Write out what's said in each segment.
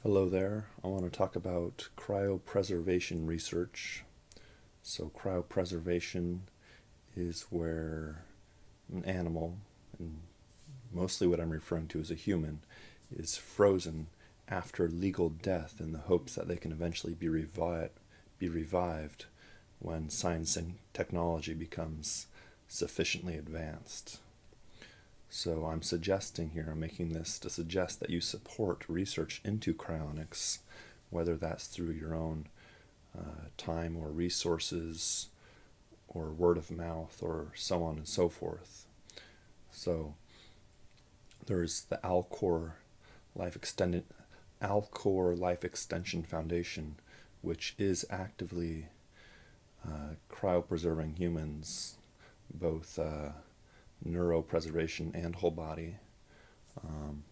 Hello there. I want to talk about cryopreservation research. So, cryopreservation is where an animal, and mostly what I'm referring to as a human, is frozen after legal death in the hopes that they can eventually be revived when science and technology becomes sufficiently advanced. So I'm making this to suggest that you support research into cryonics, whether that's through your own time or resources or word of mouth or so on and so forth. So there's the Alcor Life Extension Foundation, which is actively cryopreserving humans, both neuropreservation and whole body. Um,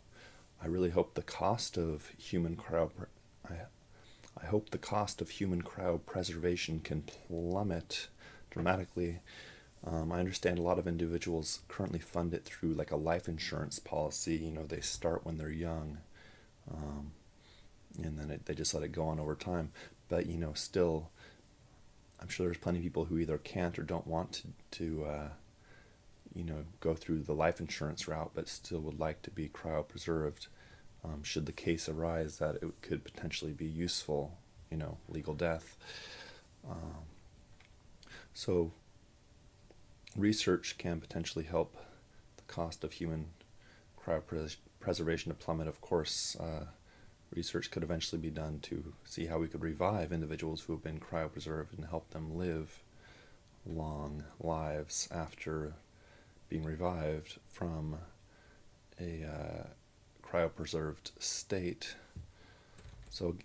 I really hope the cost of human cryo I, I hope the cost of human cryopreservation can plummet dramatically. I understand a lot of individuals currently fund it through like a life insurance policy. They start when they're young, um, and then they just let it go on over time. But still, I'm sure there's plenty of people who either can't or don't want to go through the life insurance route, but still would like to be cryopreserved, should the case arise that it could potentially be useful, legal death. Um, so research can potentially help the cost of human cryopreservation to plummet. Of course, research could eventually be done to see how we could revive individuals who have been cryopreserved and help them live long lives after being revived from a cryopreserved state. So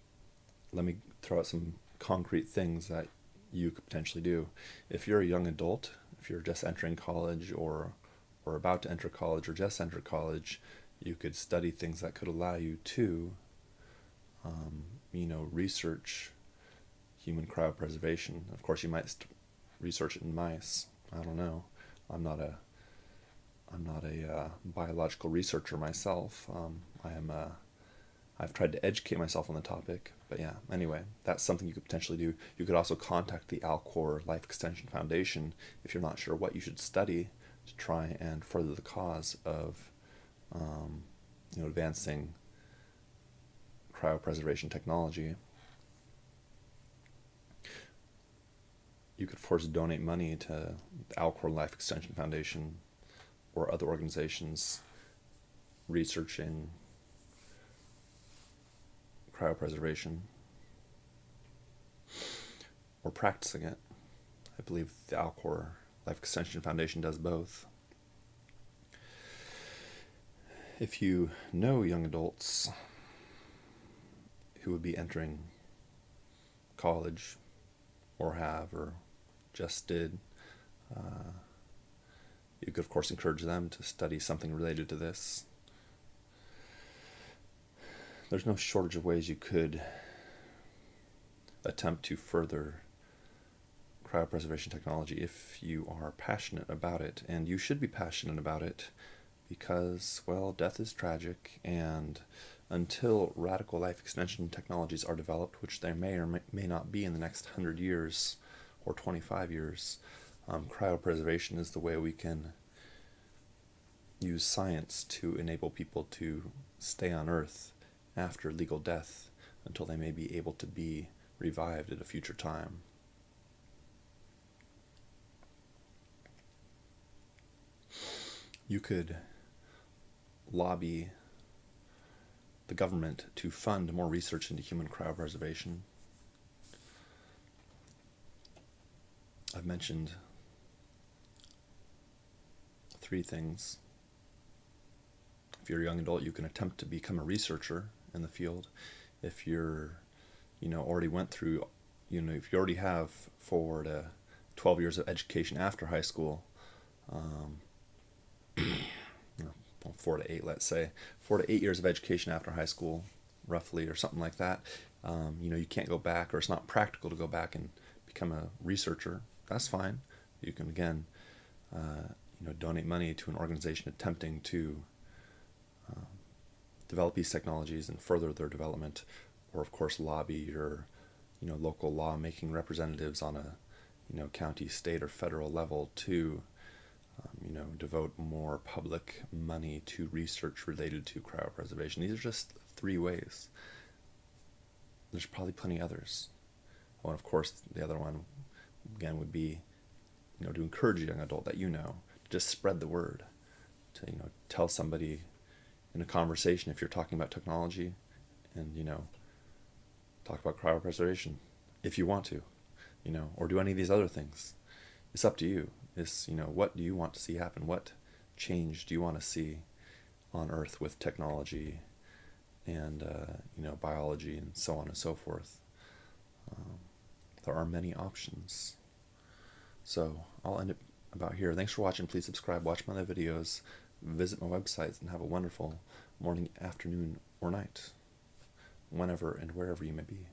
let me throw out some concrete things that you could potentially do. If you're a young adult, if you're just entering college or about to enter college or just enter college, you could study things that could allow you to research human cryopreservation. Of course, you might research it in mice. I don't know. I'm not a biological researcher myself. I've tried to educate myself on the topic, but yeah. Anyway, that's something you could potentially do. You could also contact the Alcor Life Extension Foundation if you're not sure what you should study to try and further the cause of advancing cryopreservation technology. You could, of course, donate money to the Alcor Life Extension Foundation or other organizations researching cryopreservation or practicing it. I believe the Alcor Life Extension Foundation does both. If you know young adults who would be entering college or have or just did, you could, of course, encourage them to study something related to this. There's no shortage of ways you could attempt to further cryopreservation technology if you are passionate about it, and you should be passionate about it because, well, death is tragic, and until radical life extension technologies are developed, which there may or may not be in the next 100 years or 25 years, cryopreservation is the way we can use science to enable people to stay on Earth after legal death until they may be able to be revived at a future time. You could lobby the government to fund more research into human cryopreservation. I've mentioned 3 things. If you're a young adult, you can attempt to become a researcher in the field. If you're, already went through, if you already have 4 to 12 years of education after high school, 4 to 8, let's say, 4 to 8 years of education after high school, roughly, or something like that. You can't go back, or it's not practical to go back and become a researcher. That's fine. You can, again, donate money to an organization attempting to develop these technologies and further their development, or of course lobby your local lawmaking representatives on a county, state, or federal level to devote more public money to research related to cryopreservation. These are just 3 ways. There's probably plenty others. Oh, and of course, the other one, again, would be, to encourage a young adult that to just spread the word, to, tell somebody in a conversation if you're talking about technology and, talk about cryopreservation if you want to, or do any of these other things. It's up to you. It's, what do you want to see happen? What change do you want to see on Earth with technology and, biology and so on and so forth? There are many options. So I'll end it about here. Thanks for watching. Please subscribe, watch my other videos, visit my websites, and have a wonderful morning, afternoon, or night, whenever and wherever you may be.